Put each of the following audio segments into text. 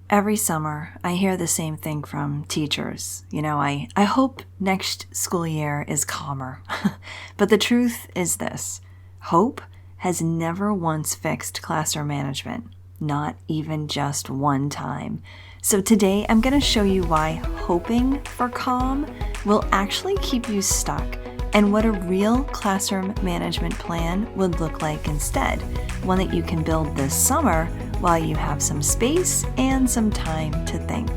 Every summer, I hear the same thing from teachers. I hope next school year is calmer. But the truth is this: hope has never once fixed classroom management, not even just one time. So today, I'm going to show you why hoping for calm will actually keep you stuck, and what a real classroom management plan would look like instead, one that you can build this summer while you have some space and some time to think.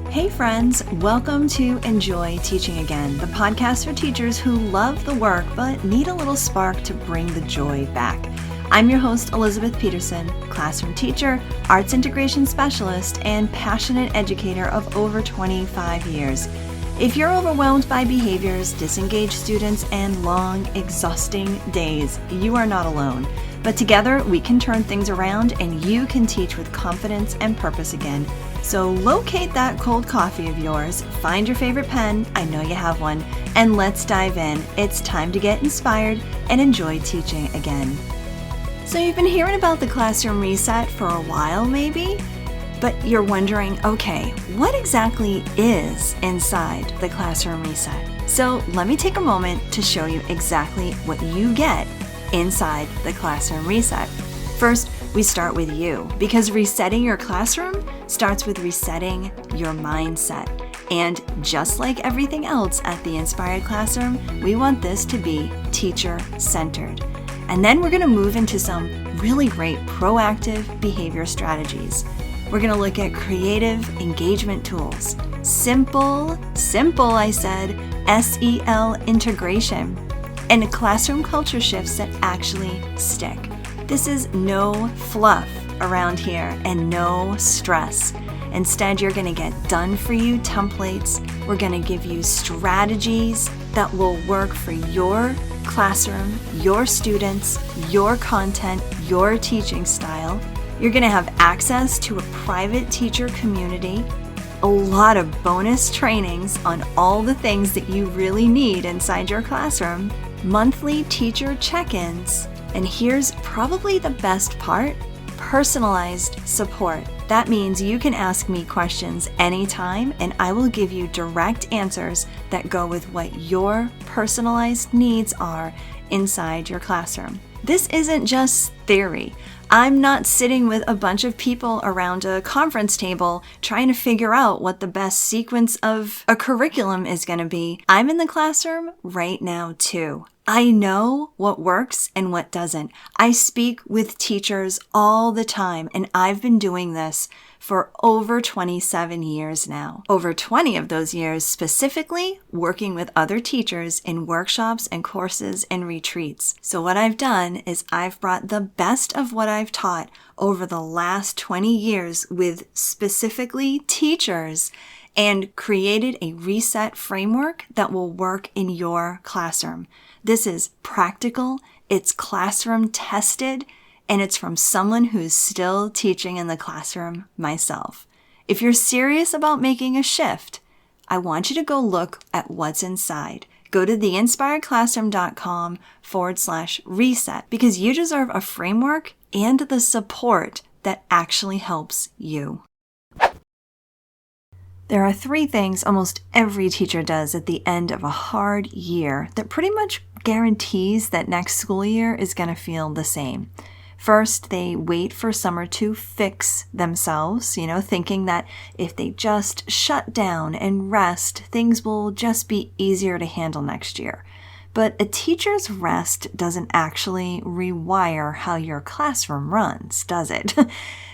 Hey friends, welcome to Enjoy Teaching Again, the podcast for teachers who love the work but need a little spark to bring the joy back. I'm your host, Elizabeth Peterson, classroom teacher, arts integration specialist, and passionate educator of over 25 years. If you're overwhelmed by behaviors, disengaged students, and long, exhausting days, you are not alone. But together, we can turn things around and you can teach with confidence and purpose again. So locate that cold coffee of yours, find your favorite pen, I know you have one, and let's dive in. It's time to get inspired and enjoy teaching again. So you've been hearing about the classroom reset for a while maybe? But you're wondering, okay, what exactly is inside the classroom reset? So let me take a moment to show you exactly what you get inside the classroom reset. First, we start with you, because resetting your classroom starts with resetting your mindset. And just like everything else at the Inspired Classroom, we want this to be teacher-centered. And then we're going to move into some really great proactive behavior strategies. We're going to look at creative engagement tools, simple, I said, SEL integration, and classroom culture shifts that actually stick. This is no fluff around here and no stress. Instead, you're going to get done-for-you templates. We're going to give you strategies that will work for your classroom, your students, your content, your teaching style. You're going to have access to a private teacher community, a lot of bonus trainings on all the things that you really need inside your classroom, monthly teacher check-ins, and here's probably the best part: personalized support. That means you can ask me questions anytime, and I will give you direct answers that go with what your personalized needs are inside your classroom. This isn't just theory. I'm not sitting with a bunch of people around a conference table trying to figure out what the best sequence of a curriculum is going to be. I'm in the classroom right now too. I know what works and what doesn't. I speak with teachers all the time, and I've been doing this for over 27 years now. Over 20 of those years specifically working with other teachers in workshops and courses and retreats. So what I've done is I've brought the best of what I've taught over the last 20 years with specifically teachers and created a reset framework that will work in your classroom. This is practical, it's classroom tested, and it's from someone who's still teaching in the classroom myself. If you're serious about making a shift, I want you to go look at what's inside. Go to theinspiredclassroom.com/reset, because you deserve a framework and the support that actually helps you. There are 3 things almost every teacher does at the end of a hard year that pretty much guarantees that next school year is going to feel the same. First, they wait for summer to fix themselves, thinking that if they just shut down and rest, things will just be easier to handle next year. But a teacher's rest doesn't actually rewire how your classroom runs, does it?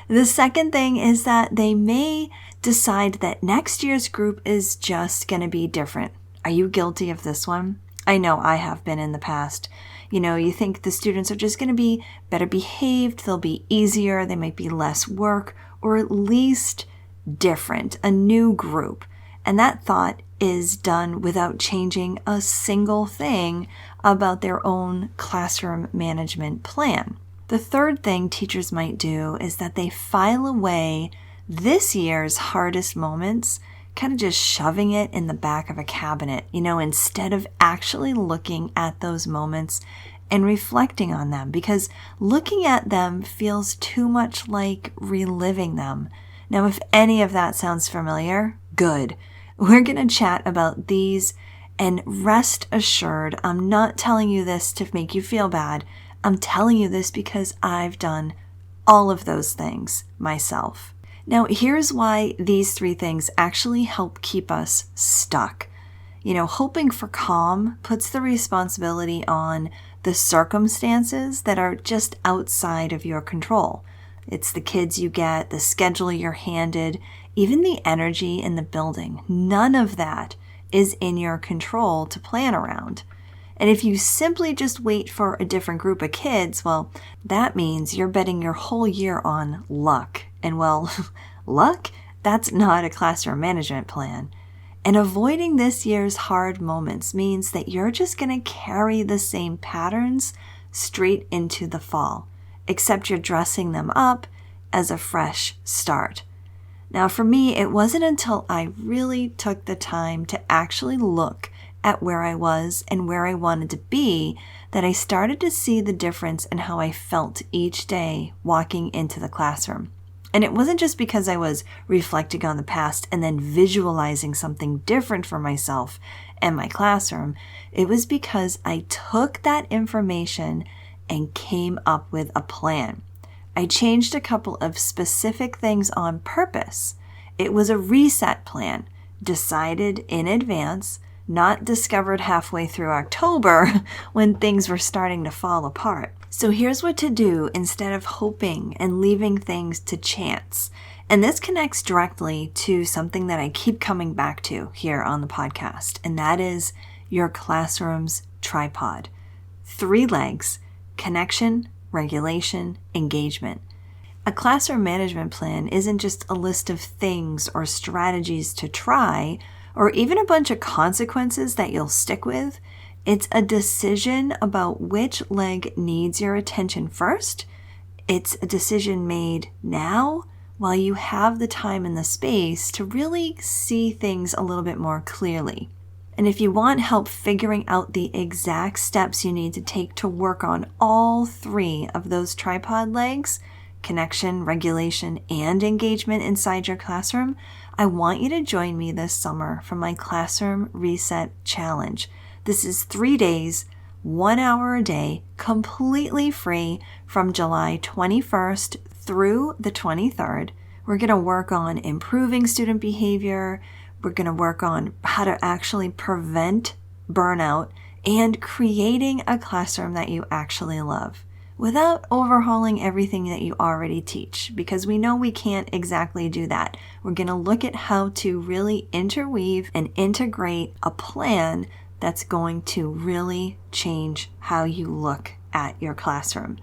The second thing is that they may decide that next year's group is just going to be different. Are you guilty of this one? I know I have been in the past. You think the students are just going to be better behaved, they'll be easier, they might be less work, or at least different, a new group. And that thought is done without changing a single thing about their own classroom management plan. The third thing teachers might do is that they file away this year's hardest moments, kind of just shoving it in the back of a cabinet, instead of actually looking at those moments and reflecting on them, because looking at them feels too much like reliving them. Now, if any of that sounds familiar, good. We're going to chat about these, and rest assured, I'm not telling you this to make you feel bad. I'm telling you this because I've done all of those things myself. Now, here's why these 3 things actually help keep us stuck. Hoping for calm puts the responsibility on the circumstances that are just outside of your control. It's the kids you get, the schedule you're handed, even the energy in the building. None of that is in your control to plan around. And if you simply just wait for a different group of kids, well, that means you're betting your whole year on luck. And well, luck? That's not a classroom management plan. And avoiding this year's hard moments means that you're just going to carry the same patterns straight into the fall, except you're dressing them up as a fresh start. Now, for me, it wasn't until I really took the time to actually look at where I was and where I wanted to be that I started to see the difference in how I felt each day walking into the classroom. And it wasn't just because I was reflecting on the past and then visualizing something different for myself and my classroom. It was because I took that information and came up with a plan. I changed a couple of specific things on purpose. It was a reset plan, decided in advance, not discovered halfway through October when things were starting to fall apart. So here's what to do instead of hoping and leaving things to chance. And this connects directly to something that I keep coming back to here on the podcast, and that is your classroom's tripod. 3 legs: connection, regulation, engagement. A classroom management plan isn't just a list of things or strategies to try, or even a bunch of consequences that you'll stick with. It's a decision about which leg needs your attention first. It's a decision made now while you have the time and the space to really see things a little bit more clearly. And if you want help figuring out the exact steps you need to take to work on all 3 of those tripod legs, connection, regulation, and engagement inside your classroom, I want you to join me this summer for my Classroom Reset Challenge. This is 3 days, 1 hour a day, completely free from July 21st through the 23rd. We're going to work on improving student behavior. We're going to work on how to actually prevent burnout and creating a classroom that you actually love without overhauling everything that you already teach, because we know we can't exactly do that. We're going to look at how to really interweave and integrate a plan that's going to really change how you look at your classroom.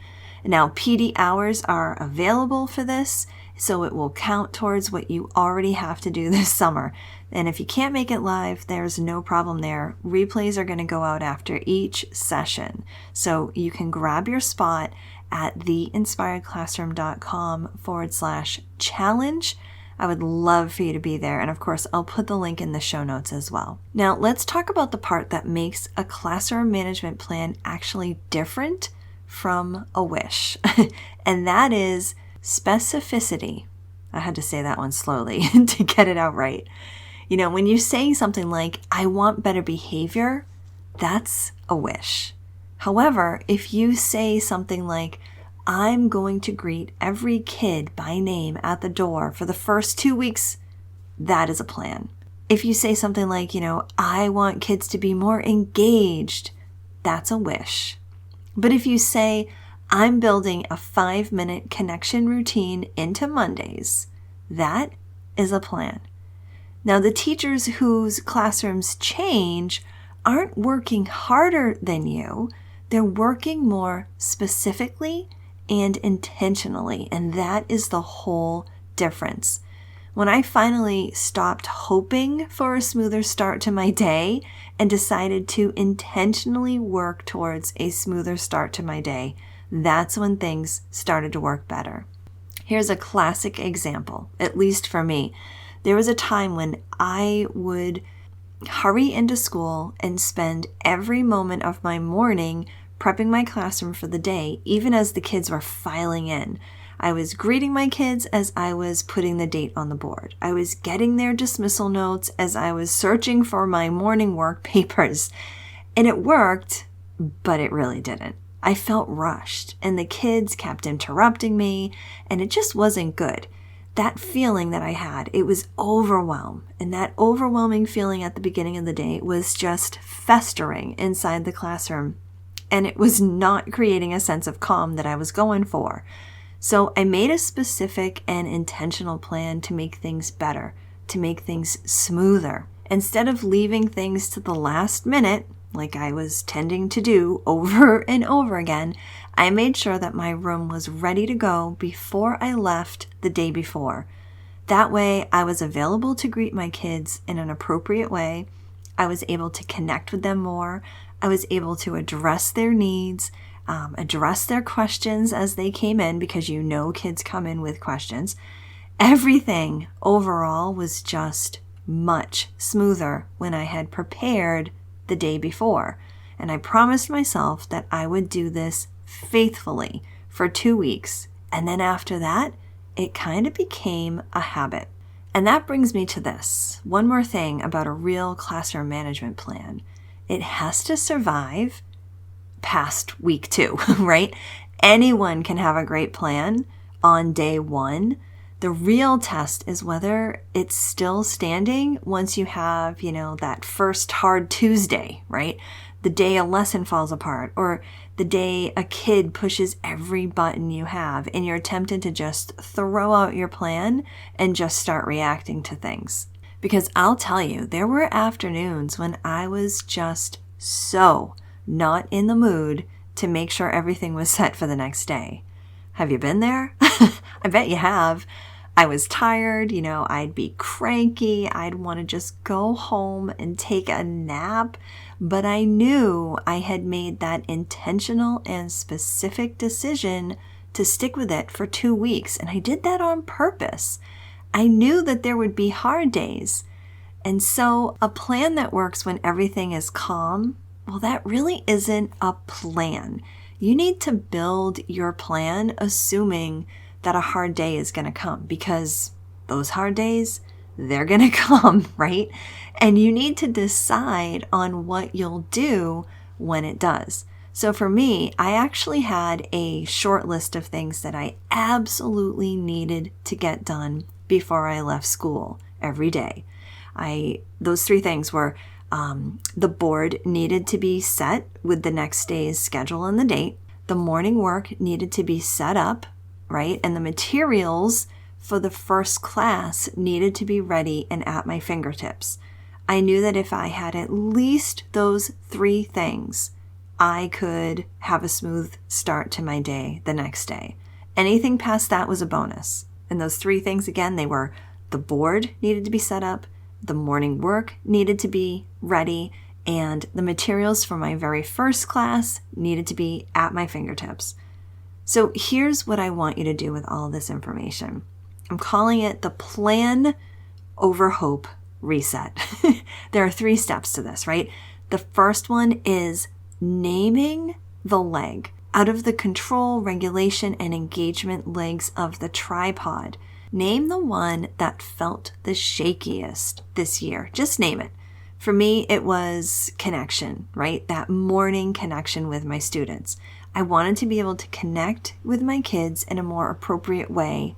Now, PD hours are available for this, so it will count towards what you already have to do this summer. And if you can't make it live, there's no problem there. Replays are going to go out after each session. So you can grab your spot at theinspiredclassroom.com/challenge. I would love for you to be there. And of course, I'll put the link in the show notes as well. Now, let's talk about the part that makes a classroom management plan actually different from a wish. And that is specificity. I had to say that one slowly to get it out right. When you're saying something like, I want better behavior, that's a wish. However, if you say something like, I'm going to greet every kid by name at the door for the first 2 weeks, that is a plan. If you say something like, I want kids to be more engaged, that's a wish. But if you say, I'm building a 5-minute connection routine into Mondays, that is a plan. Now, the teachers whose classrooms change aren't working harder than you. They're working more specifically and intentionally, and that is the whole difference. When I finally stopped hoping for a smoother start to my day and decided to intentionally work towards a smoother start to my day, that's when things started to work better. Here's a classic example, at least for me. There was a time when I would hurry into school and spend every moment of my morning prepping my classroom for the day, even as the kids were filing in. I was greeting my kids as I was putting the date on the board. I was getting their dismissal notes as I was searching for my morning work papers. And it worked, but it really didn't. I felt rushed, and the kids kept interrupting me, and it just wasn't good. That feeling that I had, it was overwhelm. And that overwhelming feeling at the beginning of the day was just festering inside the classroom. And it was not creating a sense of calm that I was going for. So I made a specific and intentional plan to make things better, to make things smoother. Instead of leaving things to the last minute, like I was tending to do over and over again, I made sure that my room was ready to go before I left the day before. That way, I was available to greet my kids in an appropriate way. I was able to connect with them more. I was able to address their needs, address their questions as they came in, because you know kids come in with questions. Everything overall was just much smoother when I had prepared the day before. And I promised myself that I would do this faithfully for 2 weeks. And then after that, it kind of became a habit. And that brings me to this. One more thing about a real classroom management plan. It has to survive past week 2, right? Anyone can have a great plan on day 1. The real test is whether it's still standing once you have, that first hard Tuesday, right? The day a lesson falls apart, or the day a kid pushes every button you have and you're tempted to just throw out your plan and just start reacting to things. Because I'll tell you, there were afternoons when I was just so not in the mood to make sure everything was set for the next day. Have you been there? I bet you have. I was tired, I'd be cranky. I'd want to just go home and take a nap. But I knew I had made that intentional and specific decision to stick with it for 2 weeks. And I did that on purpose. I knew that there would be hard days. And so a plan that works when everything is calm, well, that really isn't a plan. You need to build your plan assuming that a hard day is going to come, because those hard days, they're going to come, right? And you need to decide on what you'll do when it does. So for me, I actually had a short list of things that I absolutely needed to get done before I left school every day. Those 3 things were the board needed to be set with the next day's schedule and the date. The morning work needed to be set up, right? And the materials for the first class needed to be ready and at my fingertips. I knew that if I had at least those 3 things, I could have a smooth start to my day the next day. Anything past that was a bonus. And those 3 things, again, they were the board needed to be set up, the morning work needed to be ready, and the materials for my very first class needed to be at my fingertips. So here's what I want you to do with all of this information. I'm calling it the plan over hope reset. There are 3 steps to this, right? The first one is naming the leg. Out of the control, regulation, and engagement legs of the tripod, name the one that felt the shakiest this year. Just name it. For me, it was connection, right? That morning connection with my students. I wanted to be able to connect with my kids in a more appropriate way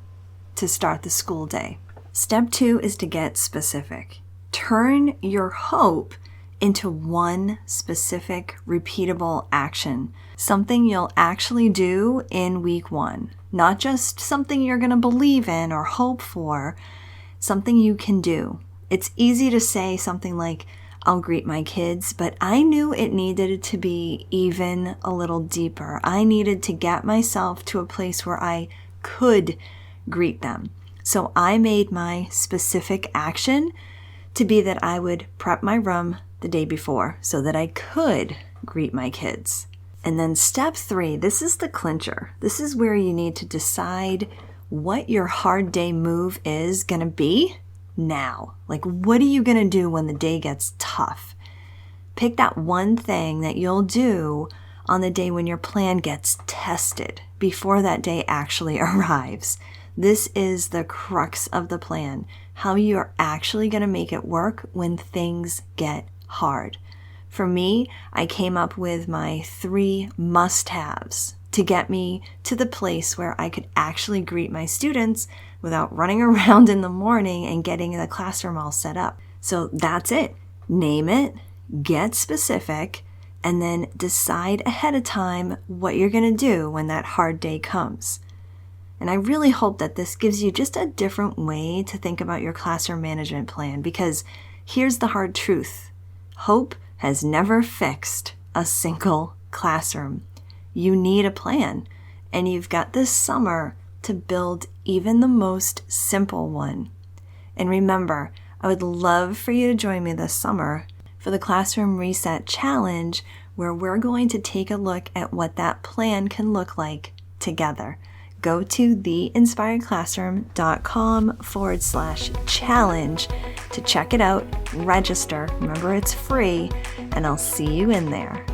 to start the school day. Step 2 is to get specific. Turn your hope into one specific, repeatable action. Something you'll actually do in week 1. Not just something you're going to believe in or hope for, something you can do. It's easy to say something like, I'll greet my kids, but I knew it needed to be even a little deeper. I needed to get myself to a place where I could greet them. So I made my specific action to be that I would prep my room the day before so that I could greet my kids. And then step 3, this is the clincher. This is where you need to decide what your hard day move is going to be now. Like, what are you going to do when the day gets tough? Pick that one thing that you'll do on the day when your plan gets tested before that day actually arrives. This is the crux of the plan, how you are actually going to make it work when things get hard. For me, I came up with my 3 must-haves to get me to the place where I could actually greet my students without running around in the morning and getting the classroom all set up. So that's it. Name it, get specific, and then decide ahead of time what you're going to do when that hard day comes. And I really hope that this gives you just a different way to think about your classroom management plan, because here's the hard truth. Hope has never fixed a single classroom. You need a plan, and you've got this summer to build even the most simple one. And remember, I would love for you to join me this summer for the Classroom Reset Challenge, where we're going to take a look at what that plan can look like together. Go to theinspiredclassroom.com/challenge to check it out, register. Remember, it's free, and I'll see you in there.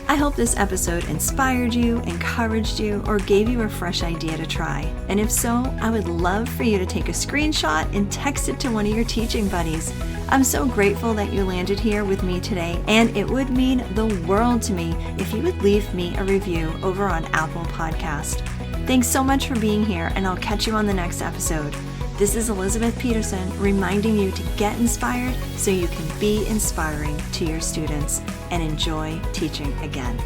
I hope this episode inspired you, encouraged you, or gave you a fresh idea to try. And if so, I would love for you to take a screenshot and text it to one of your teaching buddies. I'm so grateful that you landed here with me today, and it would mean the world to me if you would leave me a review over on Apple Podcast. Thanks so much for being here, and I'll catch you on the next episode. This is Elizabeth Peterson reminding you to get inspired so you can be inspiring to your students and enjoy teaching again.